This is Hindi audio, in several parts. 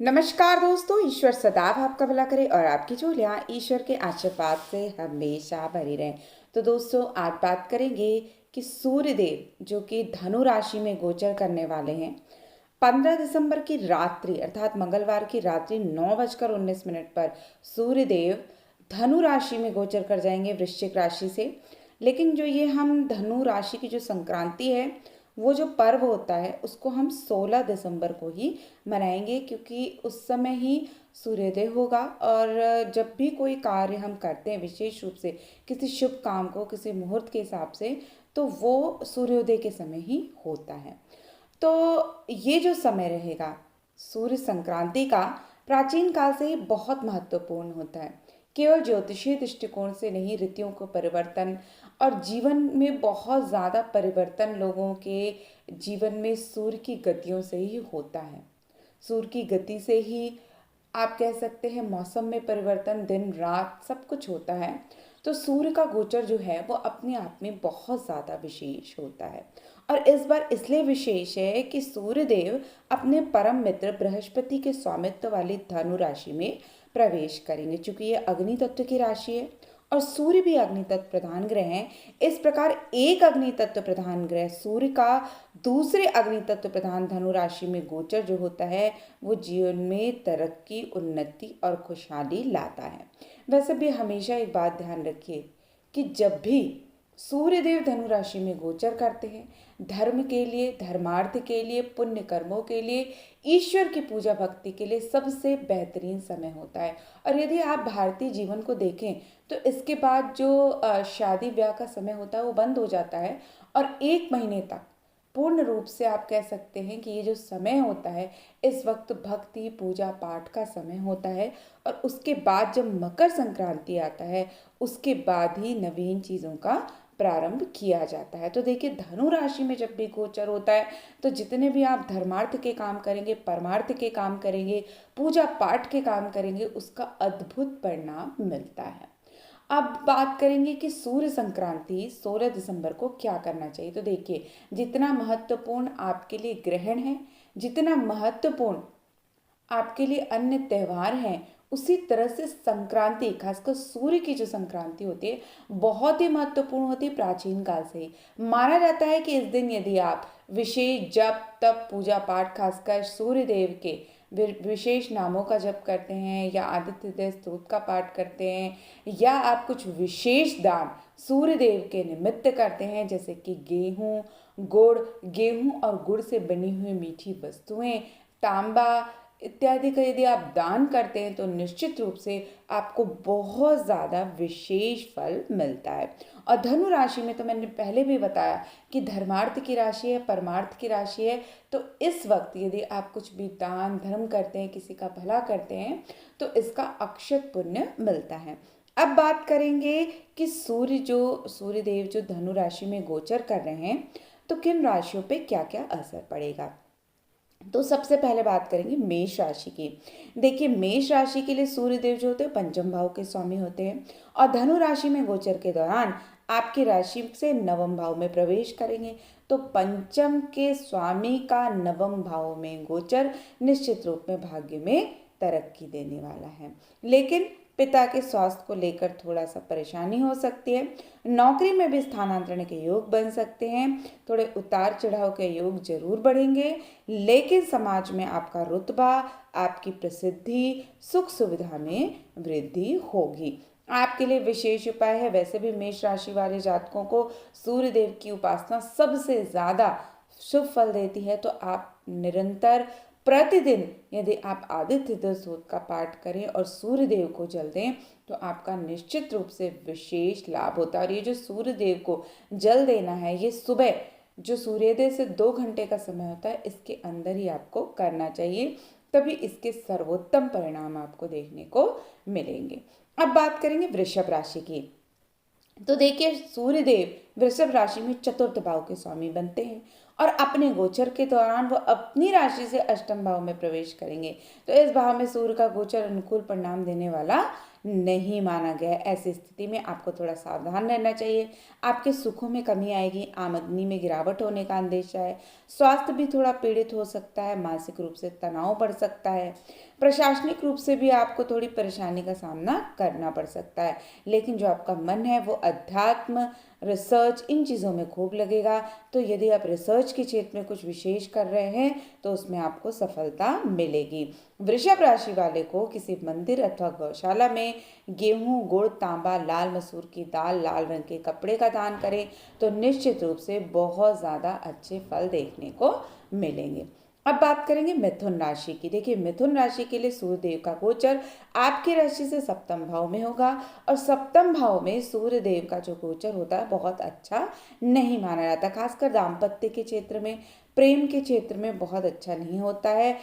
नमस्कार दोस्तों, ईश्वर सदैव आपका भला करे और आपकी झोलियाँ ईश्वर के आशीर्वाद से हमेशा भरी रहें। तो दोस्तों, आज बात करेंगे कि सूर्यदेव जो कि धनु राशि में गोचर करने वाले हैं। 15 दिसंबर की रात्रि अर्थात मंगलवार की रात्रि 9:19 पर सूर्यदेव धनु राशि में गोचर कर जाएंगे वृश्चिक राशि से। लेकिन जो ये हम धनु राशि की जो संक्रांति है, वो जो पर्व होता है उसको हम 16 दिसंबर को ही मनाएंगे, क्योंकि उस समय ही सूर्योदय होगा। और जब भी कोई कार्य हम करते हैं, विशेष रूप से किसी शुभ काम को किसी मुहूर्त के हिसाब से, तो वो सूर्योदय के समय ही होता है। तो ये जो समय रहेगा सूर्य संक्रांति का, प्राचीन काल से ही बहुत महत्वपूर्ण होता है। केवल ज्योतिषीय दृष्टिकोण से नहीं, ऋतुओं को परिवर्तन और जीवन में बहुत ज़्यादा परिवर्तन लोगों के जीवन में सूर्य की गतियों से ही होता है। सूर्य की गति से ही आप कह सकते हैं मौसम में परिवर्तन, दिन रात सब कुछ होता है। तो सूर्य का गोचर जो है वो अपने आप में बहुत ज़्यादा विशेष होता है। और इस बार इसलिए विशेष है कि सूर्यदेव अपने परम मित्र बृहस्पति के स्वामित्व वाली धनु राशि में प्रवेश करेंगे। चूंकि ये अग्नि तत्व की राशि है और सूर्य भी अग्नि तत्व प्रधान ग्रह हैं, इस प्रकार एक अग्नि तत्व प्रधान ग्रह सूर्य का दूसरे अग्नि तत्व प्रधान धनु राशि में गोचर जो होता है वो जीवन में तरक्की, उन्नति और खुशहाली लाता है। वैसे भी हमेशा एक बात ध्यान रखिए कि जब भी सूर्यदेव धनु राशि में गोचर करते हैं, धर्म के लिए, धर्मार्थ के लिए, पुण्य कर्मों के लिए, ईश्वर की पूजा भक्ति के लिए सबसे बेहतरीन समय होता है। और यदि आप भारतीय जीवन को देखें तो इसके बाद जो शादी ब्याह का समय होता है वो बंद हो जाता है, और 1 महीने तक पूर्ण रूप से आप कह सकते हैं कि ये जो समय होता है, इस वक्त भक्ति पूजा पाठ का समय होता है। और उसके बाद जब मकर संक्रांति आता है, उसके बाद ही नवीन चीज़ों का प्रारंभ किया जाता है। तो देखिए, धनु राशि में जब भी गोचर होता है तो जितने भी आप धर्मार्थ के काम करेंगे, परमार्थ के काम करेंगे, पूजा पाठ के काम करेंगे, उसका अद्भुत परिणाम मिलता है। अब बात करेंगे कि सूर्य संक्रांति 16 दिसंबर को क्या करना चाहिए। तो देखिए, जितना महत्वपूर्ण आपके लिए ग्रहण है, जितना महत्वपूर्ण आपके लिए अन्य त्योहार हैं, उसी तरह से संक्रांति, खासकर सूर्य की जो संक्रांति होती है, बहुत ही महत्वपूर्ण होती है। प्राचीन काल से ही माना जाता है कि इस दिन यदि आप विशेष जप तप पूजा पाठ, खासकर सूर्य देव के विशेष नामों का जप करते हैं, या आदित्य हृदय स्तोत्र का पाठ करते हैं, या आप कुछ विशेष दान सूर्य देव के निमित्त करते हैं, जैसे कि गेहूं और गुड़ से बनी हुई मीठी वस्तुएं, तांबा इत्यादि का यदि आप दान करते हैं, तो निश्चित रूप से आपको बहुत ज़्यादा विशेष फल मिलता है। और धनु राशि में तो मैंने पहले भी बताया कि धर्मार्थ की राशि है, परमार्थ की राशि है। तो इस वक्त यदि आप कुछ भी दान धर्म करते हैं, किसी का भला करते हैं, तो इसका अक्षत पुण्य मिलता है। अब बात करेंगे कि सूर्यदेव जो धनु राशि में गोचर कर रहे हैं, तो किन राशियों पे क्या क्या असर पड़ेगा। तो सबसे पहले बात करेंगे मेष राशि की। देखिए, मेष राशि के लिए सूर्यदेव जो होते हैं पंचम भाव के स्वामी होते हैं, और धनु राशि में गोचर के दौरान आपकी राशि से नवम भाव में प्रवेश करेंगे। तो पंचम के स्वामी का नवम भाव में गोचर निश्चित रूप में भाग्य में तरक्की देने वाला है। लेकिन पिता के स्वास्थ्य को लेकर थोड़ा सा परेशानी हो सकती है। नौकरी में भी स्थानांतरण के योग बन सकते हैं, थोड़े उतार चढ़ाव के योग जरूर बढ़ेंगे। लेकिन समाज में आपका रुतबा, आपकी प्रसिद्धि, सुख सुविधा में वृद्धि होगी। आपके लिए विशेष उपाय है, वैसे भी मेष राशि वाले जातकों को सूर्यदेव की उपासना सबसे ज्यादा शुभ फल देती है। तो आप निरंतर प्रतिदिन यदि आप आदित्य हृदय स्तोत्र का पाठ करें और सूर्य देव को जल दें, तो आपका निश्चित रूप से विशेष लाभ होता है। और ये जो सूर्य देव को जल देना है, ये सुबह जो सूर्योदय से 2 घंटे का समय होता है, इसके अंदर ही आपको करना चाहिए, तभी इसके सर्वोत्तम परिणाम आपको देखने को मिलेंगे। अब बात करेंगे वृषभ राशि की। तो देखिए, सूर्यदेव वृषभ राशि में चतुर्थ भाव के स्वामी बनते हैं, और अपने गोचर के दौरान वो अपनी राशि से अष्टम भाव में प्रवेश करेंगे। तो इस भाव में सूर्य का गोचर अनुकूल परिणाम देने वाला नहीं माना गया है। ऐसी स्थिति में आपको थोड़ा सावधान रहना चाहिए। आपके सुखों में कमी आएगी, आमदनी में गिरावट होने का अंदेशा है, स्वास्थ्य भी थोड़ा पीड़ित हो सकता है, मानसिक रूप से तनाव बढ़ सकता है, प्रशासनिक रूप से भी आपको थोड़ी परेशानी का सामना करना पड़ सकता है। लेकिन जो आपका मन है वो अध्यात्म, रिसर्च, इन चीज़ों में खूब लगेगा। तो यदि आप रिसर्च के क्षेत्र में कुछ विशेष कर रहे हैं तो उसमें आपको सफलता मिलेगी। वृषभ राशि वाले को किसी मंदिर अथवा गौशाला में गेहूं, गुड़, तांबा, लाल मसूर की दाल, लाल रंग के कपड़े का दान करें तो निश्चित रूप से बहुत ज़्यादा अच्छे फल देखने को मिलेंगे। अब बात करेंगे मिथुन राशि की। देखिए, मिथुन राशि के लिए सूर्यदेव का गोचर आपकी राशि से सप्तम भाव में होगा, और सप्तम भाव में सूर्यदेव का जो गोचर होता है बहुत अच्छा नहीं माना जाता। खासकर दाम्पत्य के क्षेत्र में, प्रेम के क्षेत्र में बहुत अच्छा नहीं होता है।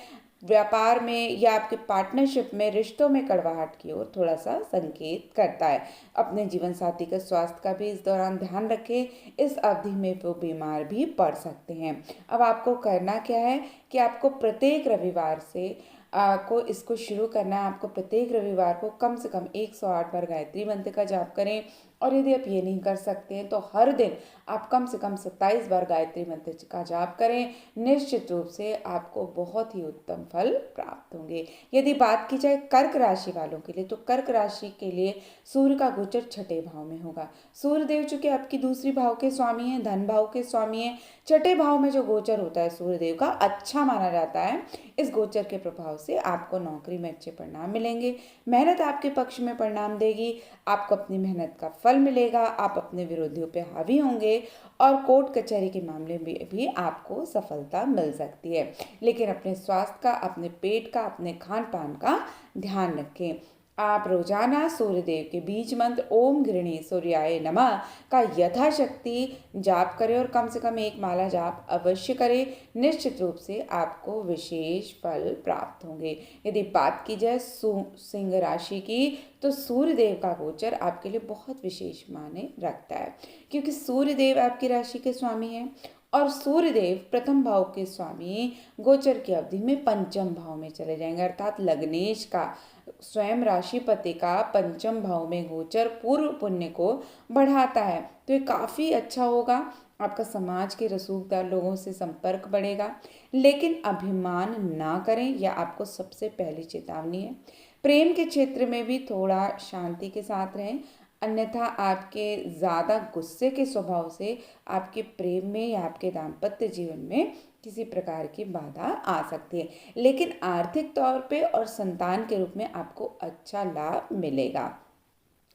व्यापार में या आपके पार्टनरशिप में रिश्तों में कड़वाहट की ओर थोड़ा सा संकेत करता है। अपने जीवन साथी का स्वास्थ्य का भी इस दौरान ध्यान रखें। इस अवधि में वो बीमार भी पड़ सकते हैं। अब आपको करना क्या है कि आपको प्रत्येक रविवार से को इसको शुरू करना है। आपको प्रत्येक रविवार को कम से कम 108 बार गायत्री मंत्र का जाप करें, और यदि आप ये नहीं कर सकते हैं तो हर दिन आप कम से कम 27 बार गायत्री मंत्र का जाप करें। निश्चित रूप से आपको बहुत ही उत्तम फल प्राप्त होंगे। यदि बात की जाए कर्क राशि वालों के लिए, तो कर्क राशि के लिए सूर्य का गोचर छठे भाव में होगा। सूर्य देव चूंकि आपकी दूसरी भाव के स्वामी हैं, धन भाव के स्वामी हैं, छठे भाव में जो गोचर होता है सूर्य देव का अच्छा माना जाता है। इस गोचर के प्रभाव से आपको नौकरी में अच्छे परिणाम मिलेंगे, मेहनत आपके पक्ष में परिणाम देगी, आपको अपनी मेहनत का फल मिलेगा, आप अपने विरोधियों पे हावी होंगे, और कोर्ट कचहरी के मामले में भी आपको सफलता मिल सकती है। लेकिन अपने स्वास्थ्य का, अपने पेट का, अपने खान पान का ध्यान रखें। आप रोजाना सूर्यदेव के बीज मंत्र ओम गृणी सूर्याय नमः का यथाशक्ति जाप करें, और कम से कम एक माला जाप अवश्य करें। निश्चित रूप से आपको विशेष फल प्राप्त होंगे। यदि बात की जाए सिंह राशि की, तो सूर्यदेव का गोचर आपके लिए बहुत विशेष माने रखता है, क्योंकि सूर्यदेव आपकी राशि के स्वामी हैं, और सूर्यदेव प्रथम भाव के स्वामी गोचर की अवधि में पंचम भाव में चले जाएंगे। अर्थात लग्नेश का, स्वयं राशिपति का पंचम भाव में गोचर पूर्व पुण्य को बढ़ाता है। तो ये काफ़ी अच्छा होगा। आपका समाज के रसूखदार लोगों से संपर्क बढ़ेगा, लेकिन अभिमान ना करें, यह आपको सबसे पहली चेतावनी है। प्रेम के क्षेत्र में भी थोड़ा शांति के साथ रहें, अन्यथा आपके ज़्यादा गुस्से के स्वभाव से आपके प्रेम में या आपके दाम्पत्य जीवन में किसी प्रकार की बाधा आ सकती है। लेकिन आर्थिक तौर पे और संतान के रूप में आपको अच्छा लाभ मिलेगा।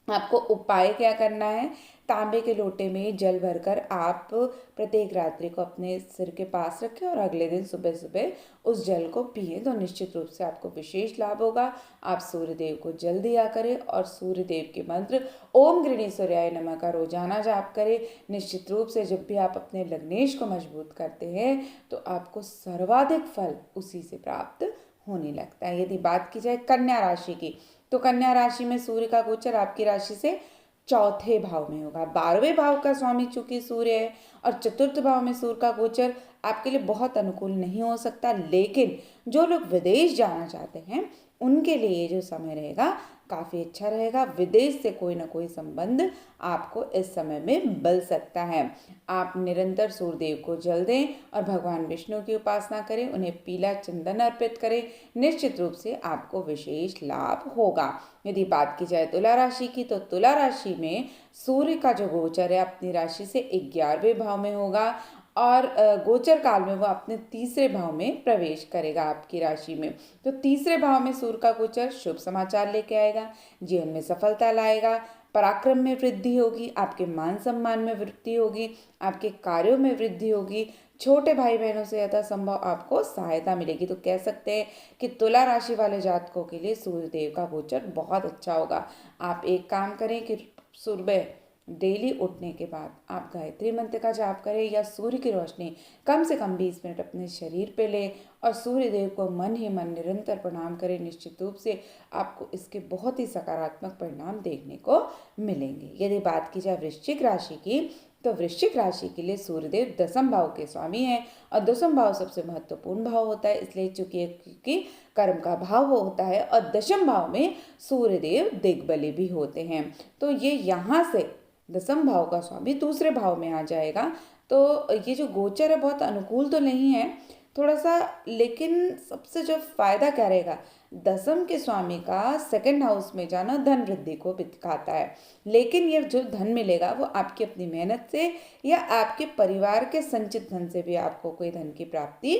आपको उपाय क्या करना है? तांबे के लोटे में जल भरकर आप प्रत्येक रात्रि को अपने सिर के पास रखें, और अगले दिन सुबह सुबह उस जल को पिए, तो निश्चित रूप से आपको विशेष लाभ होगा। आप सूर्यदेव को जल दिया करें, और सूर्यदेव के मंत्र ओम गृणी सूर्याय नमः का रोजाना जाप करें। निश्चित रूप से जब भी आप अपने लग्नेश को मजबूत करते हैं तो आपको सर्वाधिक फल उसी से प्राप्त होने लगता है। यदि बात की जाए कन्या राशि की, तो कन्या राशि में सूर्य का गोचर आपकी राशि से चौथे भाव में होगा। 12वें भाव का स्वामी चूंकि सूर्य है, और चतुर्थ भाव में सूर्य का गोचर आपके लिए बहुत अनुकूल नहीं हो सकता। लेकिन जो लोग विदेश जाना चाहते हैं उनके लिए ये जो समय रहेगा काफ़ी अच्छा रहेगा। विदेश से कोई ना कोई संबंध आपको इस समय में मिल सकता है। आप निरंतर सूर्यदेव को जल दें, और भगवान विष्णु की उपासना करें, उन्हें पीला चंदन अर्पित करें। निश्चित रूप से आपको विशेष लाभ होगा। यदि बात की जाए तुला राशि की, तो तुला राशि में सूर्य का जो गोचर है अपनी राशि से 11वें भाव में होगा, और गोचर काल में वो अपने तीसरे भाव में प्रवेश करेगा आपकी राशि में। तो तीसरे भाव में सूर्य का गोचर शुभ समाचार लेके आएगा, जीवन में सफलता लाएगा, पराक्रम में वृद्धि होगी, आपके मान सम्मान में वृद्धि होगी, आपके कार्यों में वृद्धि होगी, छोटे भाई बहनों से यथासंभव आपको सहायता मिलेगी। तो कह सकते हैं कि तुला राशि वाले जातकों के लिए सूर्यदेव का गोचर बहुत अच्छा होगा। आप एक काम करें कि सुबह डेली उठने के बाद आप गायत्री मंत्र का जाप करें, या सूर्य की रोशनी कम से कम 20 मिनट अपने शरीर पे लें, और सूर्य देव को मन ही मन निरंतर प्रणाम करें। निश्चित रूप से आपको इसके बहुत ही सकारात्मक परिणाम देखने को मिलेंगे। यदि बात की जाए वृश्चिक राशि की, तो वृश्चिक राशि के लिए सूर्यदेव दसम भाव के स्वामी हैं और दसम भाव सबसे महत्वपूर्ण भाव होता है, इसलिए क्योंकि कर्म का भाव वो होता है और दशम भाव में सूर्यदेव दिग्बली भी होते हैं। तो ये यहाँ से दसम भाव का स्वामी दूसरे भाव में आ जाएगा। तो ये जो गोचर है बहुत अनुकूल तो नहीं है थोड़ा सा, लेकिन सबसे जो फायदा क्या रहेगा, दसम के स्वामी का सेकंड हाउस में जाना धन वृद्धि को दिखाता है, लेकिन ये जो धन मिलेगा वो आपकी अपनी मेहनत से या आपके परिवार के संचित धन से भी आपको कोई धन की प्राप्ति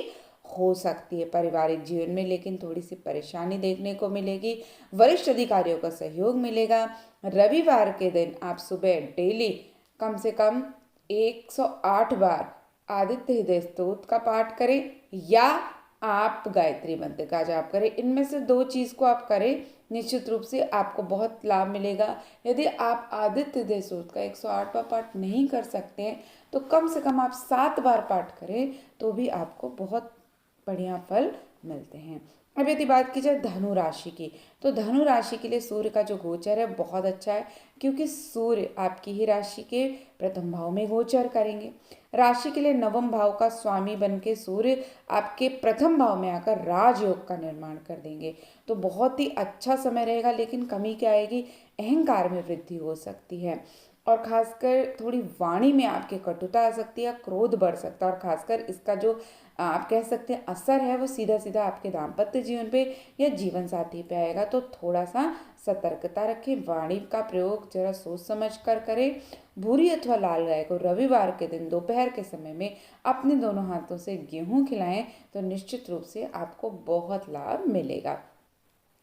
हो सकती है पारिवारिक जीवन में, लेकिन थोड़ी सी परेशानी देखने को मिलेगी। वरिष्ठ अधिकारियों का सहयोग मिलेगा। रविवार के दिन आप सुबह डेली कम से कम 108 बार आदित्य हृदय स्तोत्र का पाठ करें या आप गायत्री मंत्र का जाप करें। इनमें से दो चीज़ को आप करें, निश्चित रूप से आपको बहुत लाभ मिलेगा। यदि आप आदित्य हृदय स्तोत्र का 108 बार पाठ नहीं कर सकते हैं तो कम से कम आप 7 बार पाठ करें तो भी आपको बहुत बढ़िया फल मिलते हैं। अब यदि बात की जाए धनु राशि की, तो धनु राशि के लिए सूर्य का जो गोचर है बहुत अच्छा है, क्योंकि सूर्य आपकी ही राशि के प्रथम भाव में गोचर करेंगे। राशि के लिए नवम भाव का स्वामी बन के सूर्य आपके प्रथम भाव में आकर राजयोग का निर्माण कर देंगे। तो बहुत ही अच्छा समय रहेगा, लेकिन कमी क्या आएगी, अहंकार में वृद्धि हो सकती है और खासकर थोड़ी वाणी में आपके कटुता आ सकती है, क्रोध बढ़ सकता है और खासकर इसका जो आप कह सकते हैं असर है वो सीधा सीधा आपके दाम्पत्य जीवन पे या जीवन साथी पे आएगा। तो थोड़ा सा सतर्कता रखें, वाणी का प्रयोग जरा सोच समझ कर करें। भूरी अथवा लाल गाय को रविवार के दिन दोपहर के समय में अपने दोनों हाथों से गेहूं खिलाएं तो निश्चित रूप से आपको बहुत लाभ मिलेगा।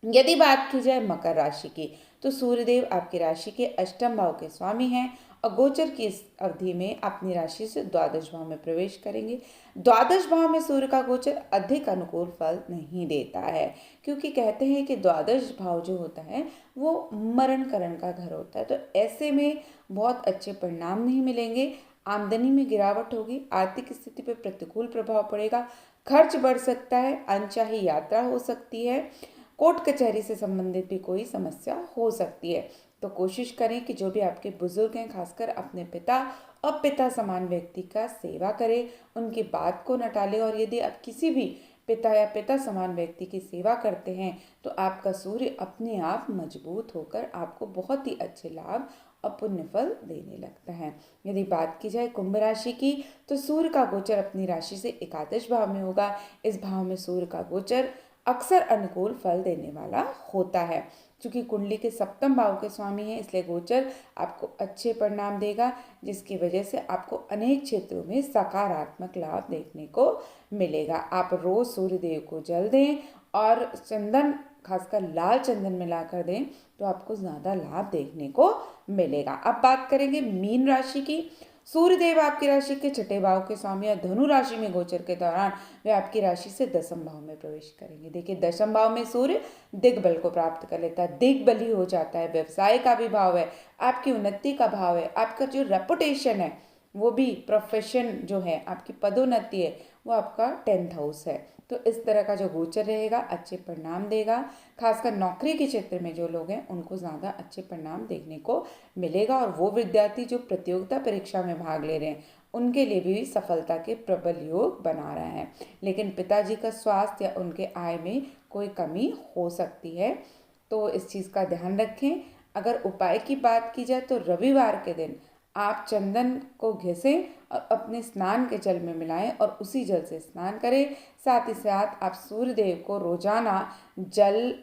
यदि बात की जाए मकर राशि की, तो सूर्यदेव आपकी राशि के अष्टम भाव के स्वामी हैं और गोचर की इस अवधि में अपनी राशि से द्वादश भाव में प्रवेश करेंगे। द्वादश भाव में सूर्य का गोचर अधिक अनुकूल फल नहीं देता है, क्योंकि कहते हैं कि द्वादश भाव जो होता है वो मरण करण का घर होता है। तो ऐसे में बहुत अच्छे परिणाम नहीं मिलेंगे, आमदनी में गिरावट होगी, आर्थिक स्थिति पर प्रतिकूल प्रभाव पड़ेगा, खर्च बढ़ सकता है, अनचाही यात्रा हो सकती है, कोर्ट कचहरी से संबंधित भी कोई समस्या हो सकती है। तो कोशिश करें कि जो भी आपके बुजुर्ग हैं, खासकर अपने पिता और पिता समान व्यक्ति का सेवा करें, उनकी बात को न टालें। और यदि आप किसी भी पिता या पिता समान व्यक्ति की सेवा करते हैं तो आपका सूर्य अपने आप मजबूत होकर आपको बहुत ही अच्छे लाभ और पुण्य फल देने लगता है। यदि बात की जाए कुंभ राशि की, तो सूर्य का गोचर अपनी राशि से एकादश भाव में होगा। इस भाव में सूर्य का गोचर अक्सर अनुकूल फल देने वाला होता है। चूंकि कुंडली के सप्तम भाव के स्वामी हैं, इसलिए गोचर आपको अच्छे परिणाम देगा, जिसकी वजह से आपको अनेक क्षेत्रों में सकारात्मक लाभ देखने को मिलेगा। आप रोज सूर्यदेव को जल दें और चंदन, खासकर लाल चंदन मिलाकर दें तो आपको ज़्यादा लाभ देखने को मिलेगा। अब बात करेंगे मीन राशि की। सूर्यदेव आपकी राशि के छठे भाव के स्वामी और धनु राशि में गोचर के दौरान वे आपकी राशि से दसम भाव में प्रवेश करेंगे। देखिए, दशम भाव में सूर्य दिग्बल को प्राप्त कर लेता है, दिग्बली हो जाता है, व्यवसाय का भी भाव है, आपकी उन्नति का भाव है, आपका जो रेपुटेशन है वो भी, प्रोफेशन जो है, आपकी पदोन्नति है, वो आपका 10th हाउस है। तो इस तरह का जो गोचर रहेगा अच्छे परिणाम देगा। खासकर नौकरी के क्षेत्र में जो लोग हैं उनको ज़्यादा अच्छे परिणाम देखने को मिलेगा और वो विद्यार्थी जो प्रतियोगिता परीक्षा में भाग ले रहे हैं उनके लिए भी सफलता के प्रबल योग बना रहा है। लेकिन पिताजी का स्वास्थ्य या उनके आय में कोई कमी हो सकती है, तो इस चीज़ का ध्यान रखें। अगर उपाय की बात की जाए तो रविवार के दिन आप चंदन को घिसें और अपने स्नान के जल में मिलाएं और उसी जल से स्नान करें। साथ ही साथ आप सूर्यदेव को रोजाना जल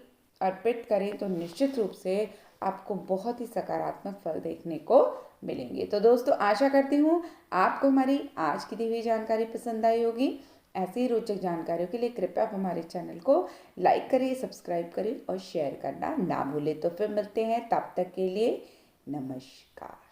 अर्पित करें तो निश्चित रूप से आपको बहुत ही सकारात्मक फल देखने को मिलेंगे। तो दोस्तों, आशा करती हूँ आपको हमारी आज की दी हुई जानकारी पसंद आई होगी। ऐसी ही रोचक जानकारियों के लिए कृपया आप हमारे चैनल को लाइक करें, सब्सक्राइब करें और शेयर करना ना भूलें। तो फिर मिलते हैं, तब तक के लिए नमस्कार।